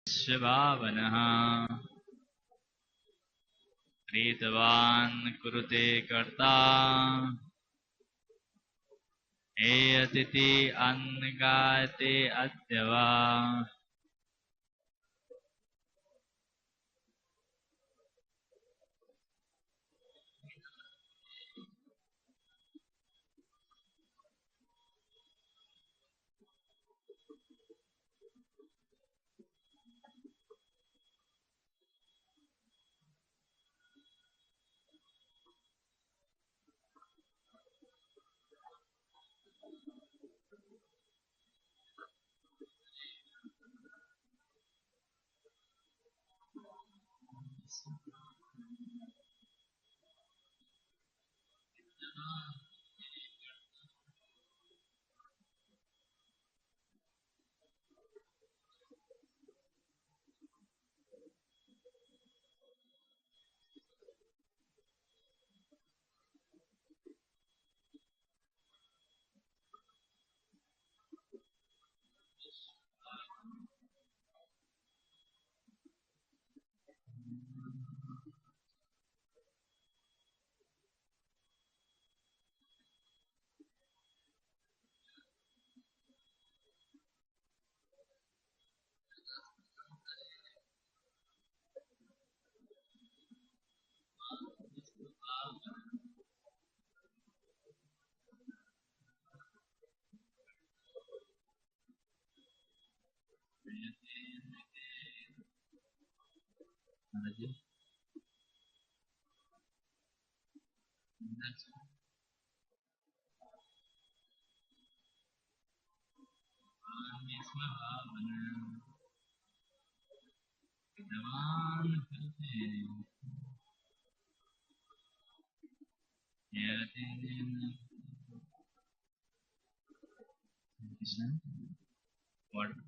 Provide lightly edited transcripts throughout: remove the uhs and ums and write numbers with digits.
Shivavanaha Kritavan Kurute Karta Eyatiti Angate Adyava.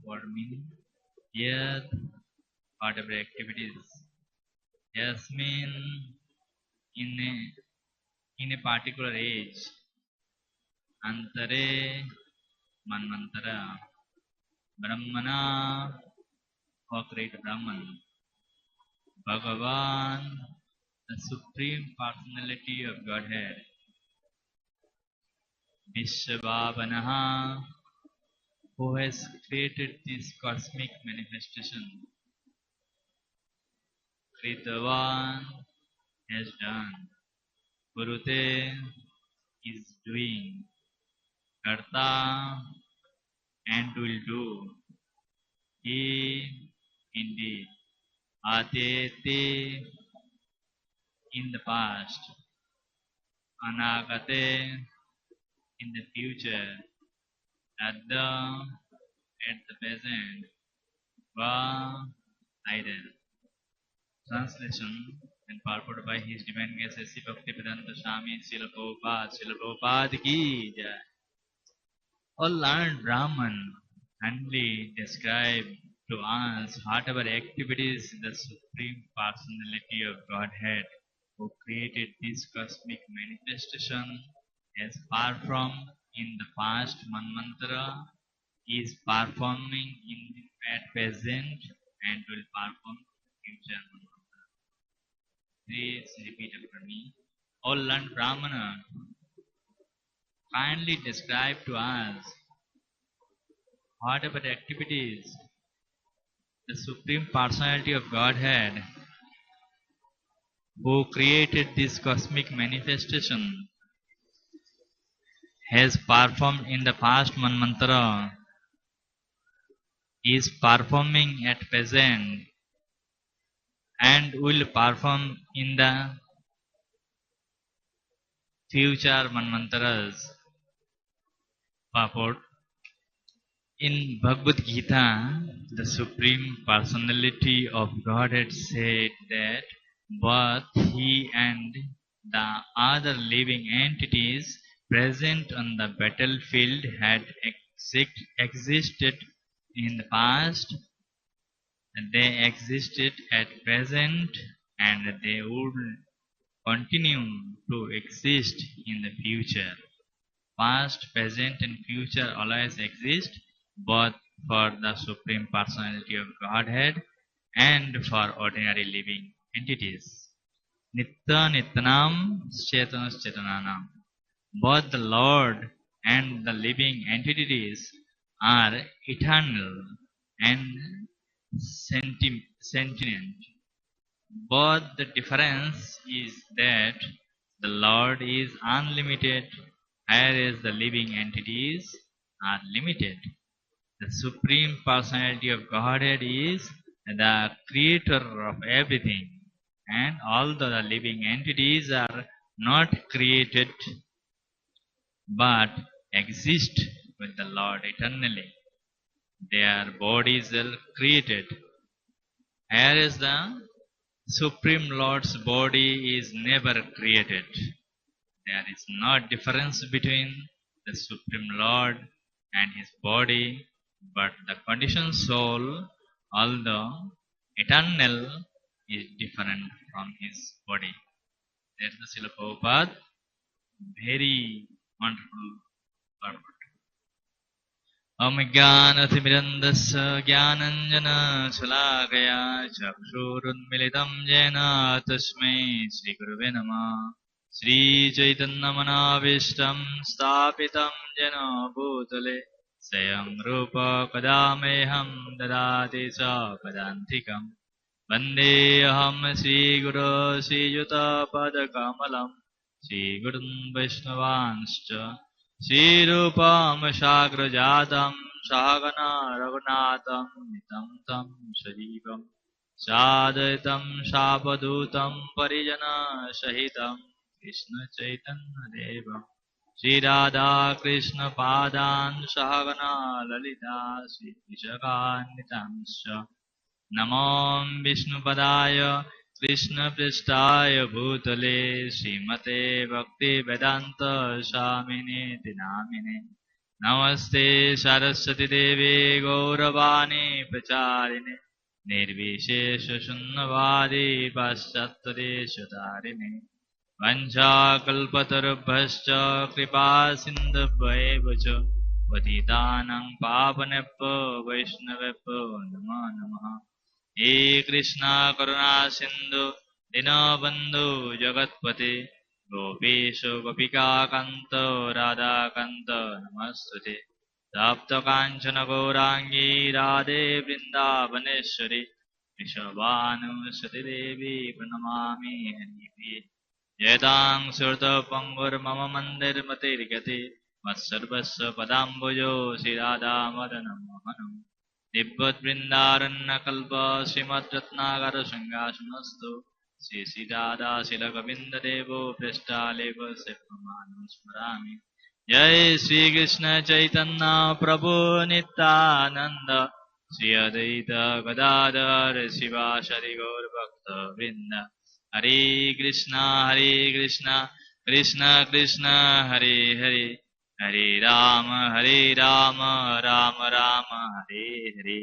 What meaning? Yet, whatever activities. Yes, mean in a particular age. Antare Manvantara Brahmana, or great Brahman. Bhagavan, the Supreme Personality of Godhead. Vishwavanaha, who has created this cosmic manifestation. Kritavan has done. Kurute is doing. Karta and will do. He indeed. Atete in the past. Anagate in the future. Adda at the present. Va either. Translation and purport by His Divine Grace S.C. Bhaktivedanta Swami Srila Prabhupada ki jai. All learned Brahman kindly describe to us whatever activities the Supreme Personality of Godhead who created this cosmic manifestation has performed in the past Manvantara, is performing at present, and will perform in future Manvantara. Please repeat after me. O learned Brahmana, kindly describe to us whatever activities the Supreme Personality of Godhead who created this cosmic manifestation has performed in the past Manvantara, is performing at present, and will perform in the future Manvantaras. Purport. In Bhagavad Gita, the Supreme Personality of Godhead said that both He and the other living entities present on the battlefield had existed in the past, they existed at present, and they would continue to exist in the future. Past, present, and future always exist, both for the Supreme Personality of Godhead and for ordinary living entities. Nitya Nityanam Chetanas Chetananam. Both the Lord and the living entities are eternal and sentient. But the difference is that the Lord is unlimited, whereas the living entities are limited. The Supreme Personality of Godhead is the creator of everything, and although the living entities are not created but exist with the Lord eternally, their bodies are created, whereas the Supreme Lord's body is never created. There is no difference between the Supreme Lord and his body, but the conditioned soul, although eternal, is different from his body. That's the Srila Prabhupada. Very wonderful purport. अज्ञानतिमिरन्दस्य ज्ञानञ्जनशलाकया चक्षुरुन्मिलितं येन तस्मै श्रीगुरवे नमः श्रीचैतन्यमनाभीष्टं स्थापितं येन भूतले स्वयं रूप कदा मेऽहं ददाति च पदान्तिकम् वन्देऽहं श्रीगुरो श्रीयुतपदकमलं श्रीगुरुं वैष्णवांश्च श्रीरूपं साग्रजातं सहगना रघुनाथं नितं तं सजीवं साद्वैतं सावधूतं परिजनसहितं कृष्णचैतन्यदेवं श्रीराधाकृष्णपादान् सहगना ललिता श्रीविशाखान्वितांश्च नमो विष्णुपदाय कृष्णपृष्ठाय भूतले श्रीमते भक्तिवेदान्त स्वामिनेति नामिने नमस्ते सरस्वती देवे गौरवाणी प्रचारिणे निर्विशेषशून्यवादी पाश्चात्यदेशतारिणे वञ्चाकल्पतरुभ्यश्च कृपासिन्धुभ्येव च पतितानां पावनेभ्यो वैष्णवेभ्यो नमो नमः हे कृष्णा करुणा सिन्धु दीनबन्धु जगत्पते गोपेश गोपिकान्त राधाकान्त नमस्तुते तप्तकाञ्चन गौराङ्गी राधे वृन्दावनेश्वरी वृषभानुसुते देवी प्रणमामि हरिप्रिये यदां श्रुतपङ्गुर्मम मन्दिरमतिर्गते मत्सर्वस्य पदाम्बुजो श्रीराधामदनमोहनम् दिव्यवृन्दारण्यकल्प श्रीमद्रत्नाकरसिंहासनस्थो श्री श्रीराधाशिलगोविन्ददेवो पृष्ठालेव सेव्यमानं स्मरामि जय श्रीकृष्ण चैतन्य प्रभु नित्यानन्द श्री अद्वैत गदाधर शिवासादि गौरभक्तवृन्द हरे Krishna Krishna Krishna Hare Hare Hare Ram Ram Ram Hare Hare.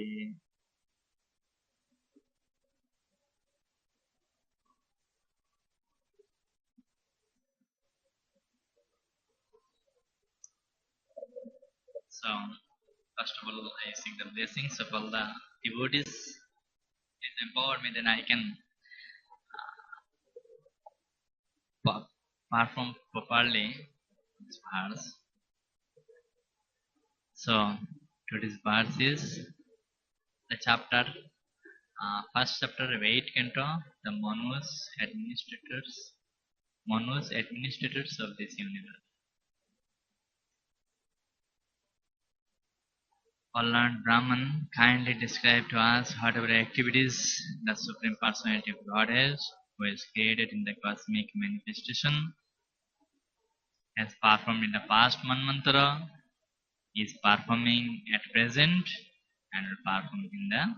So, first of all, I seek the blessings of all the devotees. It empowered me, then I can perform properly this verse. So, today's verse is the chapter, first chapter of 8th canto, the Manus administrators of this universe. O Lord Brahman, kindly describe to us whatever activities the Supreme Personality of Godhead, who is created in the cosmic manifestation, has performed in the past Manvantara, is performing at present, and will perform in the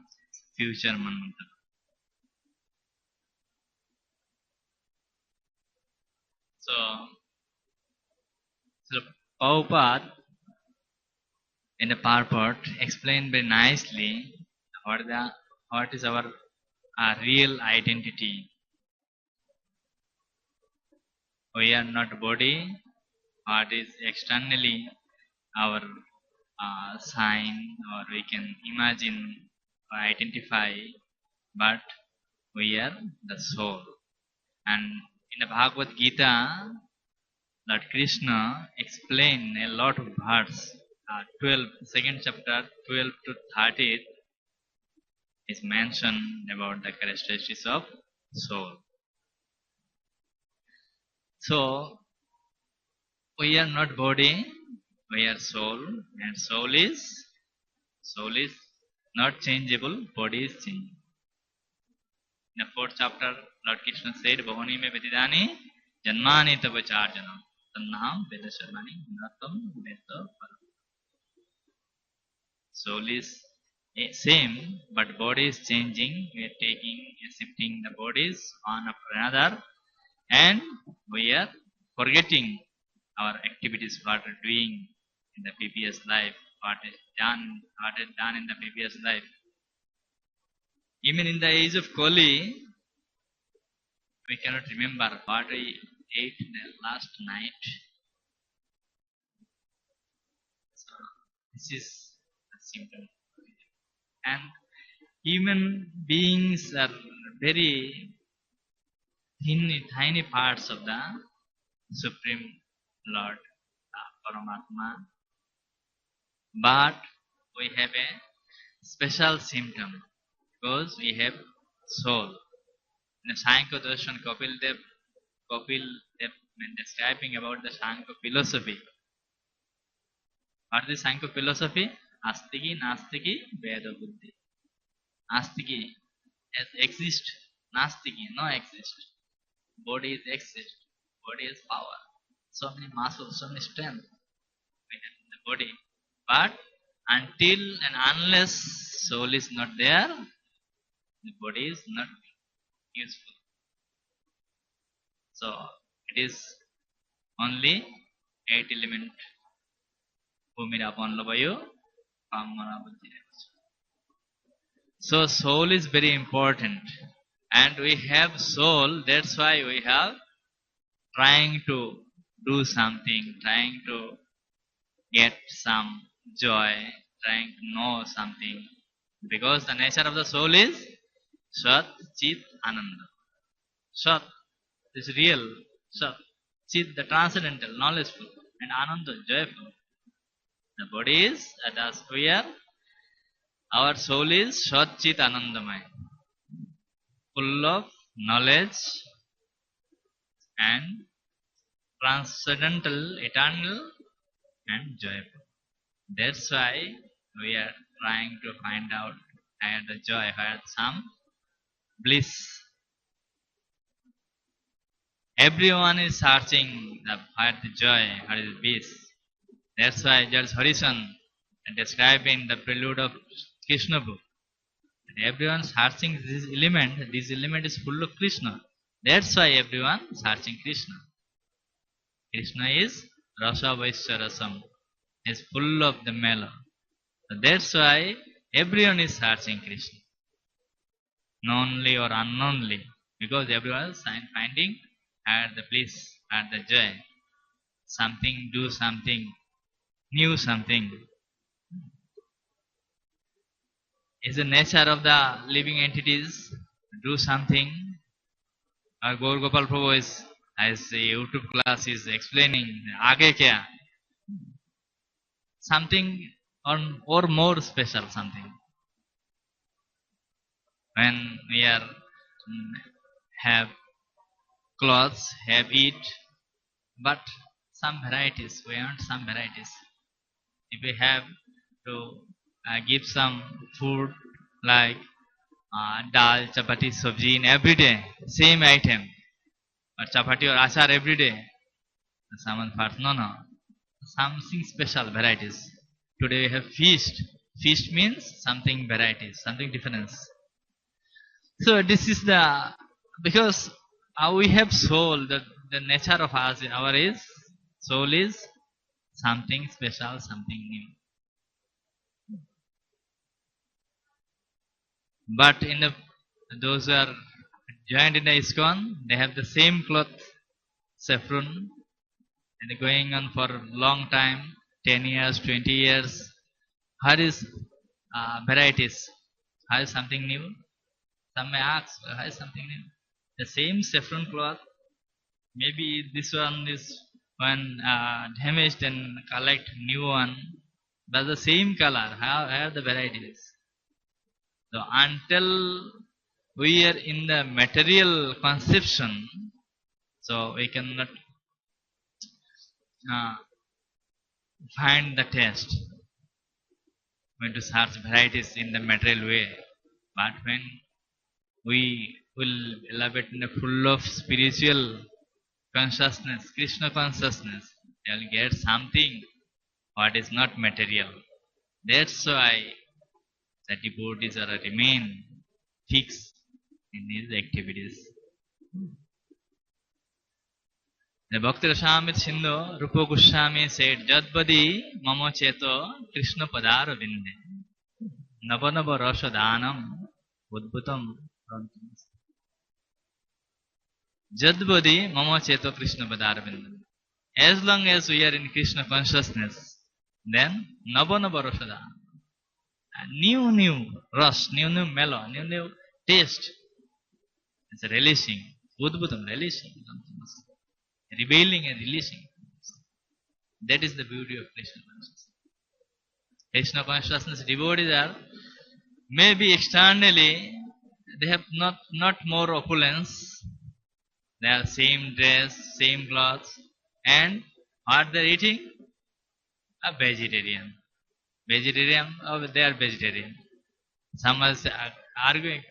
future Manvantara. So Prabhupada in the purport explained very nicely what is our real identity. We are not body. What is externally our sign or we can imagine or identify, but we are the soul. And in the Bhagavad Gita, Lord Krishna explained a lot of verse. 12, second chapter, 12 to 30 is mentioned about the characteristics of soul. So we are not body, we are soul, and soul is not changeable, body is changeable. In the fourth chapter, Lord Krishna said, Bahuni me vedidani janmani tabacharjana tannaham vedasharmani natam veda param. Soul is same, but body is changing. We are taking and shifting the bodies one after another, and we are forgetting our activities, what we are doing in the previous life, what is done in the previous life. Even in the age of Kali, we cannot remember what we ate the last night. So this is a symptom. And human beings are very tiny parts of the Supreme Lord Paramatma. But we have a special symptom because we have soul. In the Sankhya Darshan, Kapil Dev when describing about the Sankhya philosophy. What is the Sankhya philosophy? Astiki, Nastiki, Veda Buddhi. Astiki exist, Nastiki no exist. Body is exist, body is power. So many muscles, so many strength we have in the body. But until and unless soul is not there, the body is not useful. So it is only 8 element. So soul is very important. And we have soul, that's why we have trying to do something, trying to get some joy, trying to know something. Because the nature of the soul is Sat, Chit, Ananda. Sat is real, Sat. Chit, the transcendental, knowledgeful, and Ananda, joyful. The body is thus we are. Our soul is Sat, Chit, Anandamaya, full of knowledge and transcendental, eternal, and joyful. That's why we are trying to find out where the joy, where some bliss. Everyone is searching where the joy, where the bliss. That's why Judge Harrison described in the prelude of Krishna book. Everyone searching this element is full of Krishna. That's why everyone searching Krishna. Krishna is Rasa Vaisya Rasam. Is full of the mellow. So that's why everyone is searching Krishna. Knowingly or unknowingly. Because everyone is finding at the bliss, at the joy. Something, do something, new something. Is the nature of the living entities do something. Our Gaur Gopal Prabhu is, as the YouTube class is explaining, Aage kya? Something or more special something. When we are have clothes, have eat, but some varieties, we want some varieties. If we have to give some food like dal, chapati, sabji in every day, same item, or chapati or achar every day, someone first, no, something special varieties. Today we have feast. Feast means something varieties, something difference. So this is because we have soul, the nature of us, our is, soul is something special, something new. But in those who are joined in the ISKCON, they have the same cloth, saffron, and going on for a long time, 10 years, 20 years, Here is varieties. Here is something new. Some may ask, here is something new. The same saffron cloth. Maybe this one is when damaged and collect new one. But the same color. How the varieties? So until we are in the material conception, so we cannot uh, find the taste. We have to search varieties in the material way. But when we will elevate in the full of spiritual consciousness, Krishna consciousness, they will get something what is not material. That's why the devotees are remain fixed in these activities. The Bhakti Rasamrita Sindhu Rupa Goswami said, Jadvadi mama cheto Krishna padara vinde navanava rasa dhanam udbhutam prantam. Jadvadi mama cheto Krishna padara vinde. As long as we are in Krishna consciousness, then navanava rasa dhanam. New rus, new mellow, new taste. It's a relishing. Udbhutam, relishing. Revealing and releasing. That is the beauty of Krishna consciousness. Krishna consciousness devotees are maybe externally they have not more opulence. They are same dress, same clothes, and what they are eating? A vegetarian. Vegetarian, oh, they are vegetarian. Some are arguing,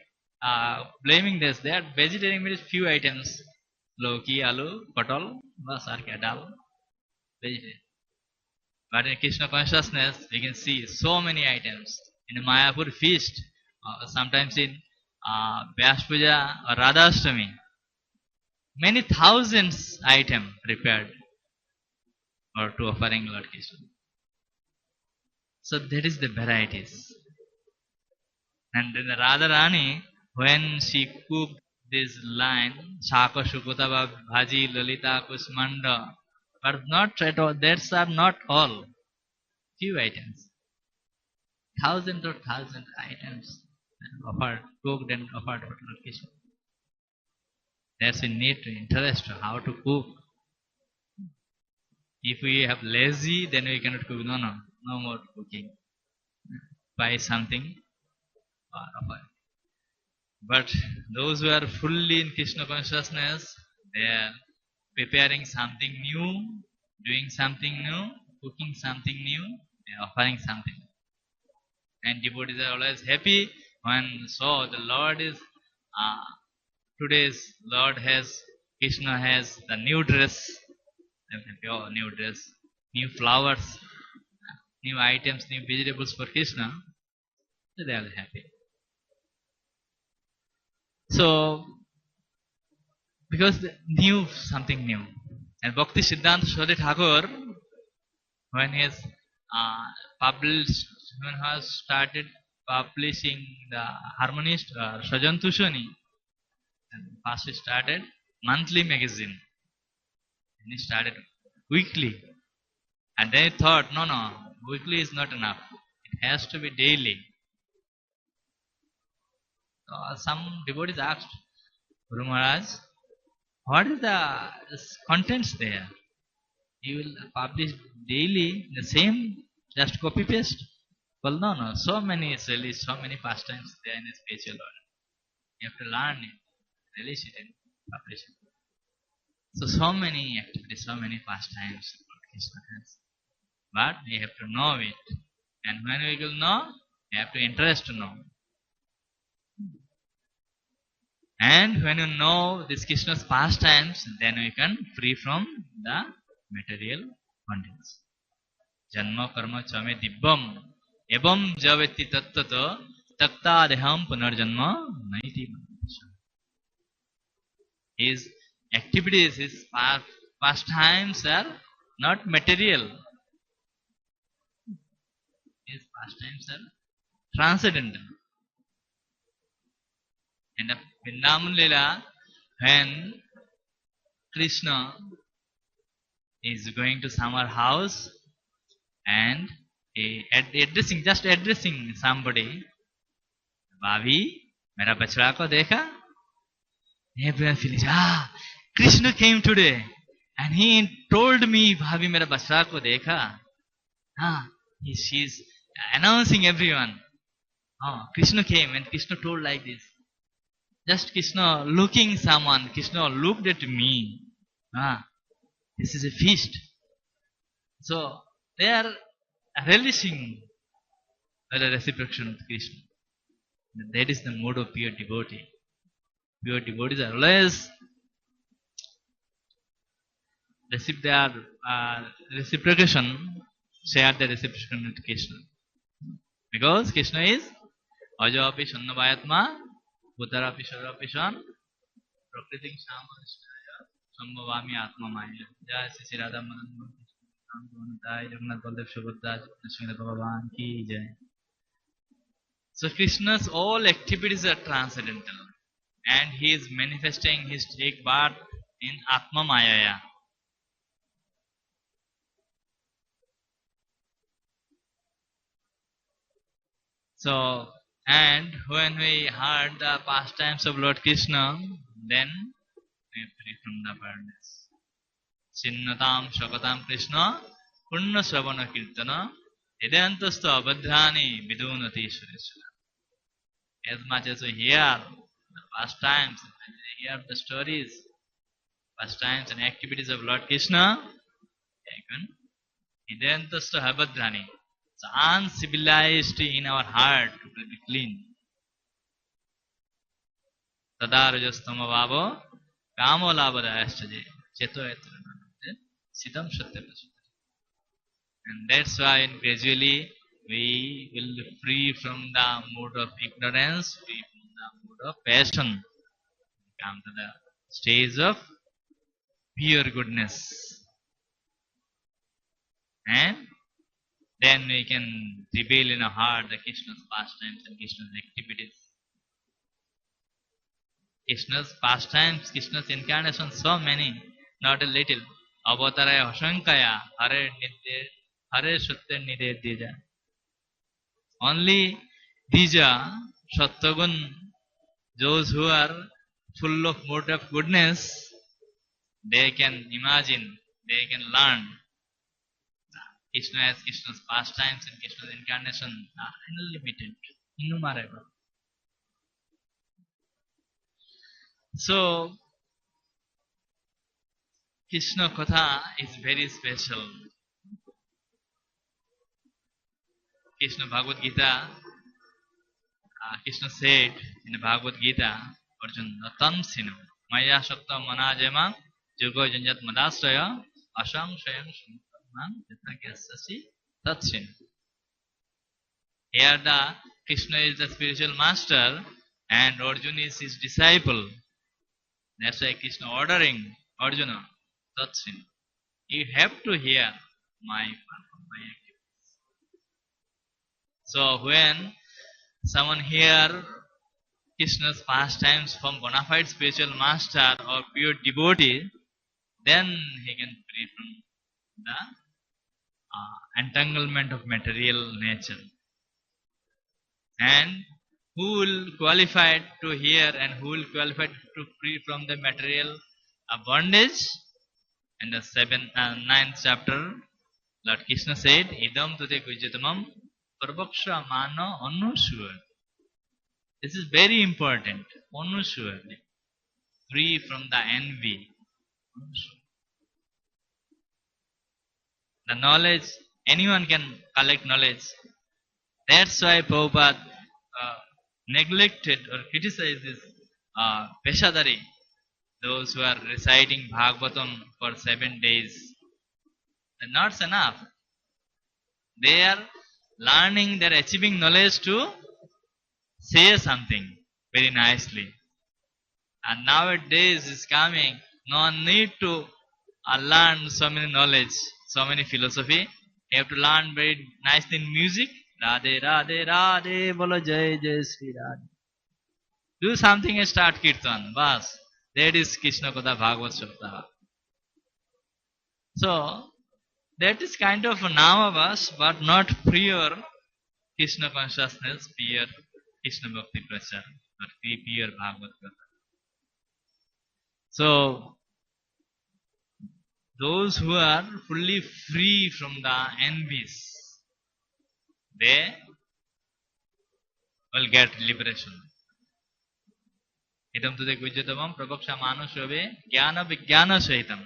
blaming this. They are vegetarian means few items. Loki, alu, patal, bas arke dal, vegetarian. But in Krishna consciousness, we can see so many items. In Mayapur feast, sometimes in Vyas Puja or Radhashtami, many thousands item prepared or to offering Lord Krishna. So that is the varieties. And then Radharani, when she cooked this line, Shaka Shukutava Bhaji Lalita Kusmanda, but not at all, that's are not all. Few items. Thousands or thousand items offered, cooked and offered for Lord Krishna. That's we need to interest how to cook. If we have lazy, then we cannot cook. No more cooking. Buy something or offer. But those who are fully in Krishna consciousness, they are preparing something new, doing something new, cooking something new, they are offering something. And devotees are always happy when the Lord is today's Lord has Krishna has the new dress, new dress, new flowers, new items, new vegetables for Krishna. So they are happy. So because new something new. And Bhakti Siddhanta Saraswati Thakur, when he has started publishing the harmonist Sajan Tushani, first he started monthly magazine. And he started weekly. And then he thought, no, weekly is not enough. It has to be daily. Some devotees asked, Guru Maharaj, what is the contents there? You will publish daily the same, just copy paste? Well, no. So many pastimes there in the spiritual world. You have to learn it, release it, and publish it. So many activities, so many pastimes Lord Krishna has. But we have to know it. And when we will know, we have to interest to know. And when you know this Krishna's pastimes, then we can free from the material contents. Janma karma chame dibbam evam javeti tattata takta deham punarjanma naiti manasya. His activities, his pastimes are not material. His pastimes are transcendental. In the Vrindavan Leela, when Krishna is going to summer house and just addressing somebody, Bhavi, mera bachra ko dekha? Everyone feels, Krishna came today and he told me, Bhavi, mera bachra ko dekha? She's announcing everyone. Krishna came and Krishna told like this. Just Krishna looking someone, Krishna looked at me. This is a feast. So they are relishing the reciprocation of Krishna. That is the mode of pure devotee. Pure devotees are always receive their reciprocation, share the reciprocation with Krishna. Because Krishna is Ajapi Shannavayatma, Bhutarapi Sharapishan, Prakriting Shamanishaya, Sambhavami Atma Maya. Jai Sri Radha Madan Jagannath Baldev Subhadra Srimad Bhagavatam ki jai. So Krishna's all activities are transcendental, and he is manifesting his take birth in Atma Maya. So, and when we heard the pastimes of Lord Krishna, then we are free from the burdens. Chinnatam Shakatam Krishna Purna Sravana Kirtana Idantasta Abhadrani Vidunati Sureshwara. As much as we hear the pastimes, we hear the stories, pastimes and activities of Lord Krishna, Idantasta Abhadrani. So uncivilized in our heart will be clean. Tadarajastama bhavo kamo labadayaschaje cheto sitam satya. And that's why gradually we will be free from the mood of ignorance, free from the mood of passion. Come to the stage of pure goodness. And then we can reveal in our heart the Krishna's pastimes and Krishna's activities. Krishna's pastimes, Krishna's incarnations, so many, not a little. Avataraya Hasankaya, Hare Satya Nide Dija. Only Dija, Sattvagun, those who are full of mood of goodness, they can imagine, they can learn. Krishna has Krishna's pastimes and Krishna's incarnation are unlimited, innumerable. So, Krishna Katha is very special. Krishna Bhagavad Gita, Krishna said in the Bhagavad Gita, Arjuna, Tam Sinu, Maya Shakta Manajema, Jugo Janjat Madasraya, Asham Shayam Tatsin. Here the Krishna is the spiritual master and Arjuna is his disciple. That's why Krishna ordering Arjuna, Tatsin. You have to hear my activities. So when someone hear Krishna's pastimes from bona fide spiritual master or pure devotee, then he can free from the entanglement of material nature. And who will qualify to hear and who will qualify to free from the material bondage? In the 9th chapter, Lord Krishna said, Idam tute kujatamam parvaksha mano anushuva. This is very important. Anushuva. Free from the envy. The knowledge, anyone can collect knowledge. That's why Prabhupada neglected or criticized this Peshadari, those who are reciting Bhagavatam for 7 days. That's not enough. They are learning, they are achieving knowledge to say something very nicely. And nowadays is coming, no one need to learn so many knowledge, so many philosophy. You have to learn very nicely in music. Radhe, Radhe, Radhe, Bolo Jai, Jai Sri Radhe. Do something and start Kirtan. Bas. That is Krishna Katha Bhagavad Saptaha. So, That is kind of a Namavas, but not pure Krishna consciousness, pure Krishna Bhakti Prachar, or pure Bhagavad Gita. So, those who are fully free from the envies, they will get liberation. Idam tude gujyatamam prabaksha manusave jnana vijnana sahitam.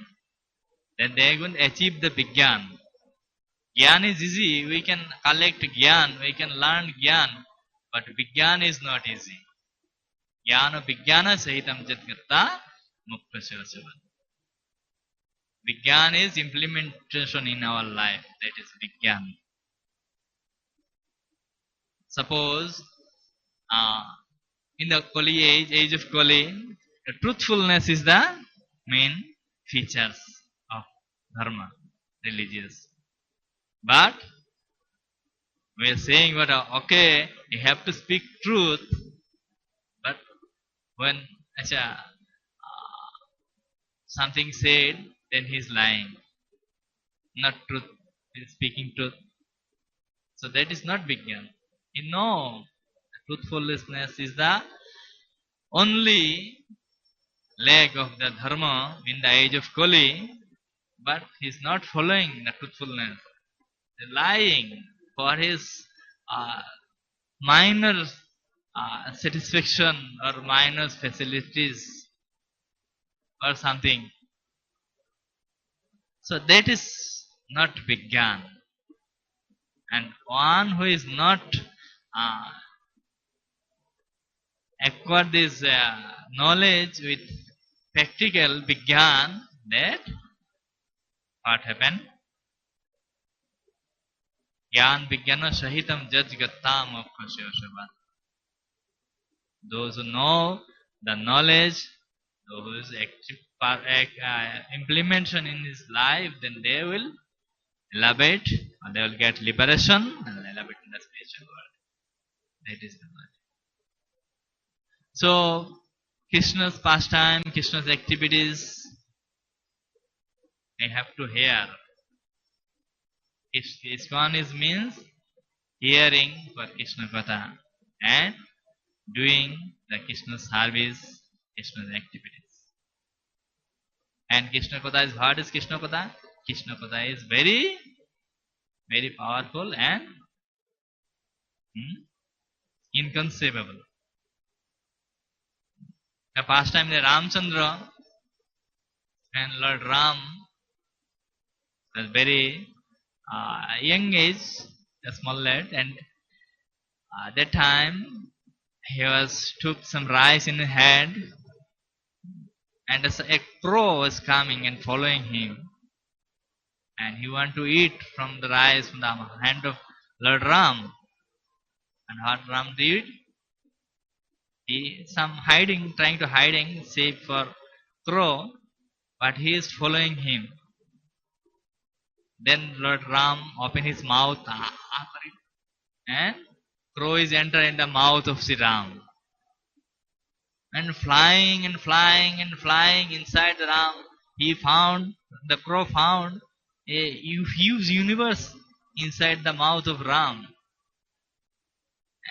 Then they are going to achieve the Vigyan. Gyan is easy, we can collect Gyan, we can learn Gyan, but Vigyan is not easy. Jnana Vijnana Sahitam Jatgata Mukta Shivasava. Vigyan is implementation in our life, that is Vigyan. Suppose in the Kali age of Kali, the truthfulness is the main features of Dharma, religious. But we are saying, but okay, you have to speak truth, but when something said, then he is lying. Not truth, he is speaking truth. So that is not Vigyan. You know, truthfulness is the only leg of the Dharma in the age of Kali, but he is not following the truthfulness. He is lying for his minor satisfaction or minor facilities or something. So that is not Vigyan. And one who is not acquire this knowledge with practical Vigyan, that what happened? Gyan Vigyana Sahitam Jajgatta Moksha. Those who know the knowledge, those who implementation in his life, then they will elevate, or they will get liberation and elevate in the spiritual world. That is the word. So, Krishna's pastime, Krishna's activities, they have to hear. ISKCON is means hearing for Krishna Katha and doing the Krishna service, Krishna's activities. And Krishna Katha is, what is Krishna Katha? Krishna Katha is very, very powerful and inconceivable. The pastime the Ramchandra and Lord Ram was very young age, a small lad, and at that time he took some rice in his hand, and a crow was coming and following him, and he wanted to eat from the rice from the hand of Lord Ram. And what Ram did? He trying to hiding, save for crow, but he is following him. Then Lord Ram opened his mouth, and crow is entered in the mouth of Sri Ram. And flying and flying and flying inside the Ram, the crow found a huge universe inside the mouth of Ram.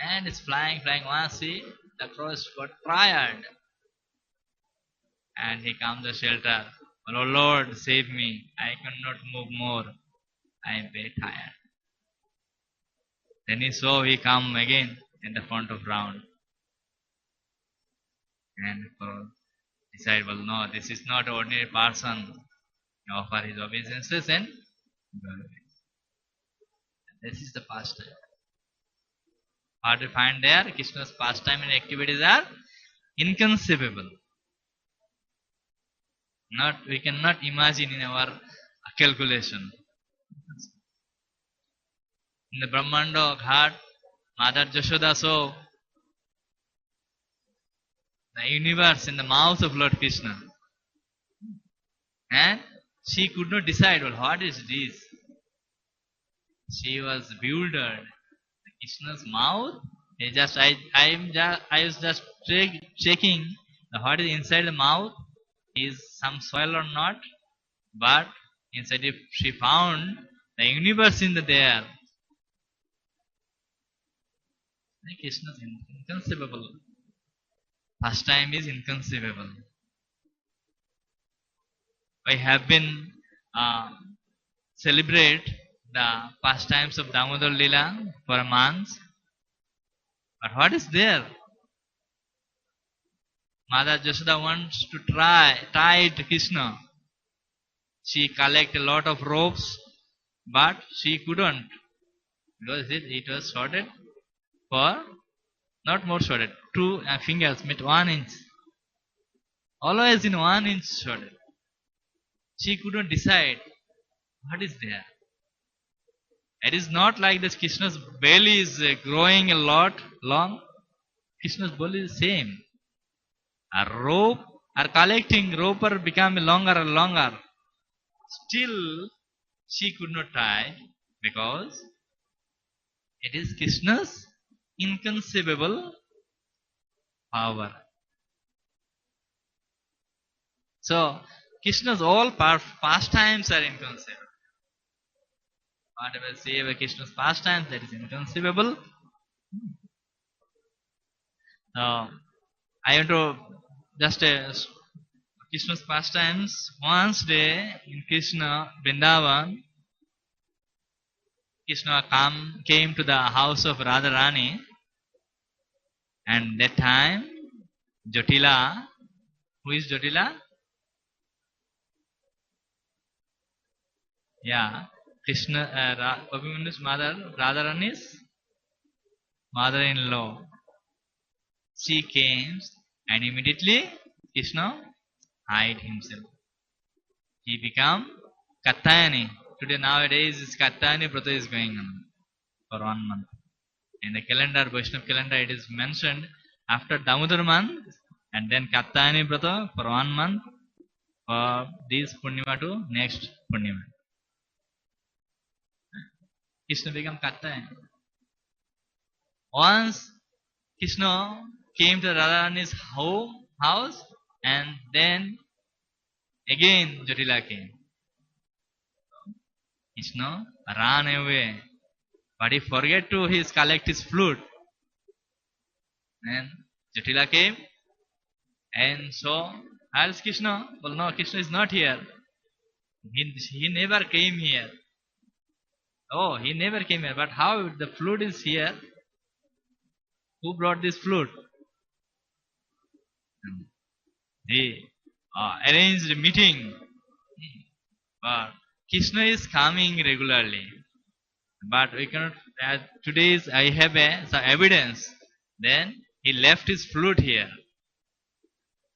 And it's flying. Once the crow got tired. And he comes to shelter. Oh Lord, save me. I cannot move more. I am very tired. Then he come again in the front of Ram. And decide, well, no, this is not ordinary person. He offer his obeisances and go away. This is the pastime. What we find there, Krishna's pastime and activities are inconceivable. We cannot imagine in our calculation. In the Brahmanda Ghat, Mother Jashoda saw the universe in the mouth of Lord Krishna. And she could not decide, well, what is this? She was bewildered. Krishna's mouth, I was just checking what is inside the mouth, is some soil or not, but inside if she found The universe in the there. Krishna is inconceivable. Pastime is inconceivable. We have been celebrate the pastimes of Damodar Lila for months. But what is there? Mother Jashoda wants to tie to Krishna. She collect a lot of ropes, but she couldn't because it was shorted for not more shorted. Two fingers meet 1 inch. Always in 1 inch shorted. She couldn't decide what is there. It is not like this Krishna's belly is growing a lot long. Krishna's belly is same. A rope are collecting, rope are becoming longer and longer. Still, she could not tie because it is Krishna's inconceivable power. So, Krishna's all pastimes are inconceivable. Whatever say about Krishna's pastimes, that is inconceivable. I want to just Krishna's pastimes. Once day in Krishna Vrindavan, Krishna came to the house of Radharani, and that time Jotila, who is Jotila? Yeah, Krishna, Abhimannu's mother, Radharani's mother-in-law. She came and immediately Krishna hid himself. He became Katyayani. Today nowadays this Katyayani Vrata is going on for 1 month. In the calendar, Vaishnava calendar, it is mentioned after Damodar month and then Katyayani Vrata for 1 month for this Purnima to next Purnima. Krishna became Katyayani. Once Krishna came to Radharani's house and then again Jotila came. Krishna ran away, but he forget to collect his flute. And Jotila came and saw, where is Krishna? Well, no, Krishna is not here. He never came here. Oh, he never came here. But how the flute is here? Who brought this flute? They arranged a meeting. But Krishna is coming regularly. But we cannot, today's I have some evidence. Then he left his flute here.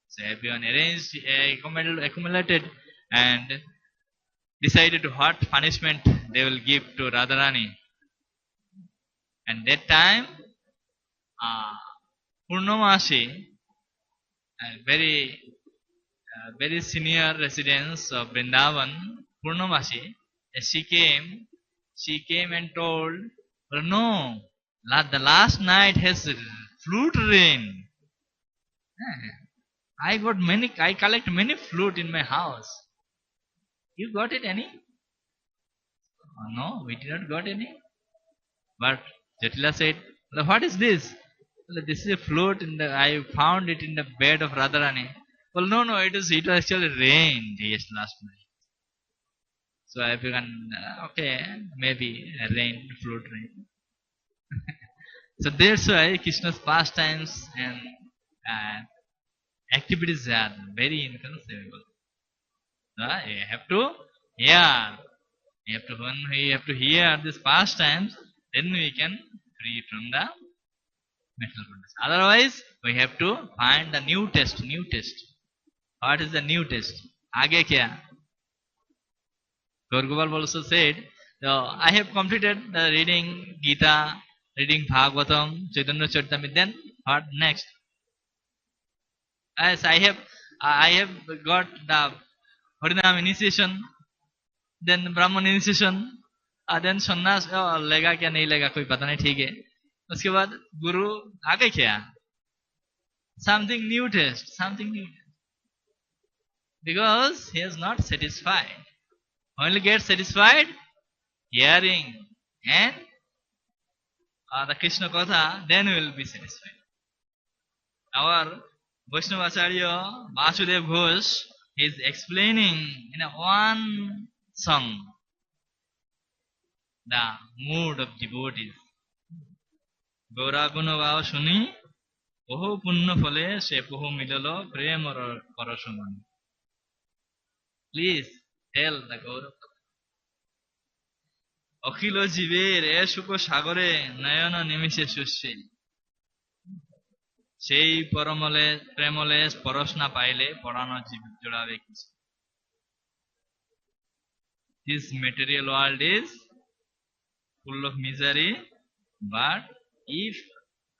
So everyone arranged, accumulated and decided what punishment they will give to Radharani. And that time, Purnamasi, very senior residents of Vrindavan, Purnamasi, she came and told, well, no, the last night has flute rain. I collect many flute in my house. You got it any? Oh, no, we did not got any. But Jatila said, well, what is this? Well, this is a flute I found it in the bed of Radharani. Well, no, it was actually rained last night. So if you can, okay, maybe rain, flute rain. So that's why Krishna's pastimes and activities are very inconceivable. You have to hear. When we have to hear these pastimes, then we can free from the mental bodies. Otherwise, we have to find the new test. What is the new test? Aage kya? Gaur also said, I have completed the reading Gita, reading Bhagavatam, Chaitanya Charitamrita. Then what next? As I have got the Harinam initiation, then Brahman initiation, then sannyas lega kya nahi lega, koi pata nahi, theek hai. Uske baad Guru aage kya? Something new test. Because he is not satisfied. Only gets satisfied, hearing and the Krishna Katha, then we will be satisfied. Our Vaishnavacharya Vasudev Ghosh is explaining in a one song the mood of devotees. Gaura Guna Gao Shuni, Poho Punna Phale, Se Poho Milalo, Prem or Parashaman. Please tell the Gaura. অখিল জীবের এ সুখ সাগরে নয়ন নিমিষে শুষে সেই পরমলে প্রেমলে স্পরশ না পাইলে পড়ানো জীব জোড়াবে কিছু This material world is full of misery, but if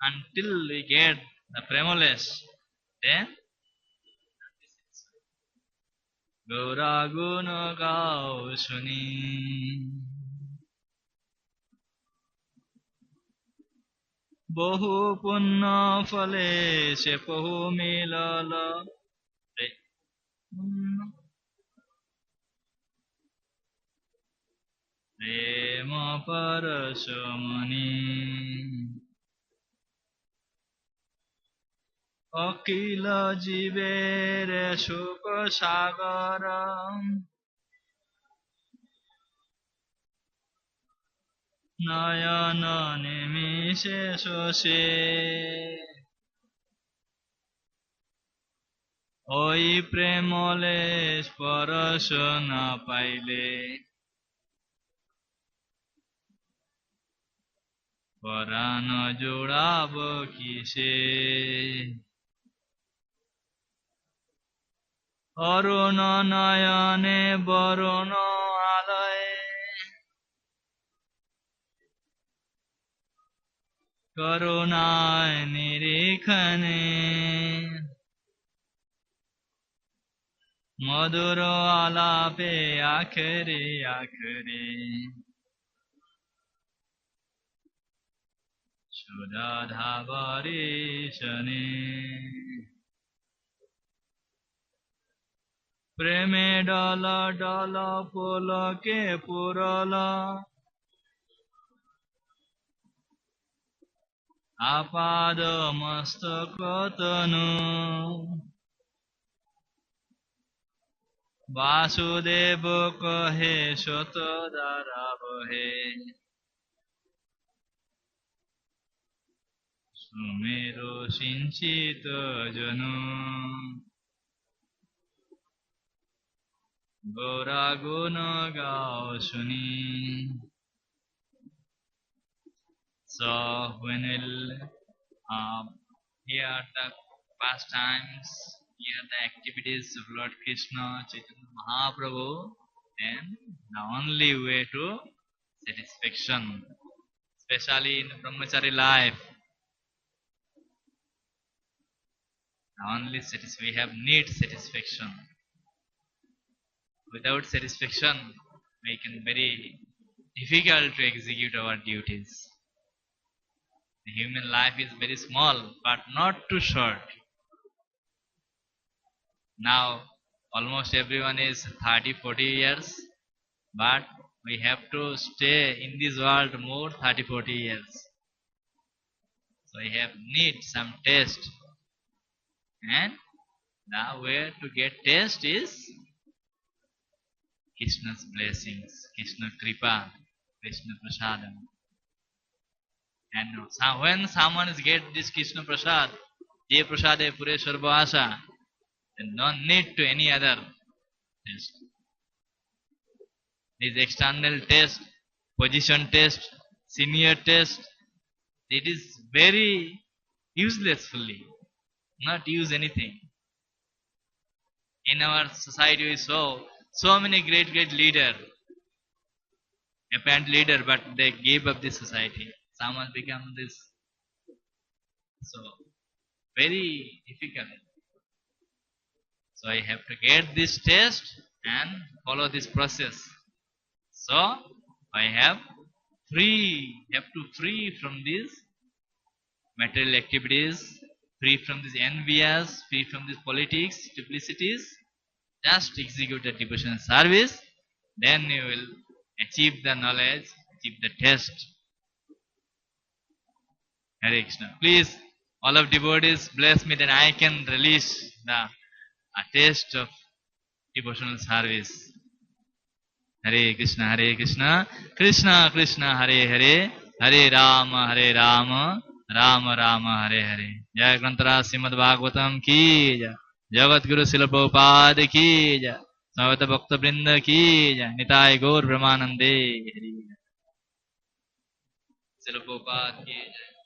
until we get the premoless, then Gaura Guna Gao Shuni বহু পুণ্য ফলে সে বহু মিলল প্রেম পরশমণি অখিল জীবের সুখ সাগর নয়ন নিমিষে শোষে ওই প্রেমলে স্পর্শ না পাইলে পরাণ জোড়াব কিসে অরুণ নয়নে বরুণ আলয়ে করুণায় নিরীক্ষণে মধুর আলাপে আখরে আখরে সুরাধা বরিশনে প্রেমে ডল ডল পুলকে পুরল আপাদ মস্তক তনু বাসুদেব কহে শত দ্বারা বহে সুমেরু সিঞ্চিত জনু গৌরা গুণ গাও শুনি So when we'll hear the pastimes, hear the activities of Lord Krishna, Chaitanya Mahaprabhu, then the only way to satisfaction, especially in the brahmachari life, the only we have need satisfaction. Without satisfaction, we can very difficult to execute our duties. The human life is very small, but not too short. Now, almost everyone is 30-40 years, but we have to stay in this world more 30-40 years. So we have need some taste. And the way to get taste is Krishna's blessings, Krishna Kripa, Krishna Prasadam. And when someone get this Krishna Prasad, Je Prasade Pure Sarvasa, then no need to any other test. This external test, position test, senior test, it is very useless fully, not use anything. In our society we saw so many great leaders, apparent leader, but they gave up this society. Someone become this. So, very difficult. So I have to get this test and follow this process. So, I have to free from these material activities, free from these envious, free from these politics, duplicities. Just execute a devotional service, then you will achieve the knowledge, achieve the taste. Hare Krishna. Please, all of devotees, bless me that I can release the taste of devotional service. Hare Krishna, Krishna Krishna, Hare Hare, Hare Rama, Rama Rama, Hare Hare. Jai Grantara Srimad Bhagavatam ki jai. Jagat Guru Srila Prabhupada ki jai. Samaveta Bhakta Vrinda ki jai. Nitai Gaur Brahmanande. Srila Prabhupada ki jai.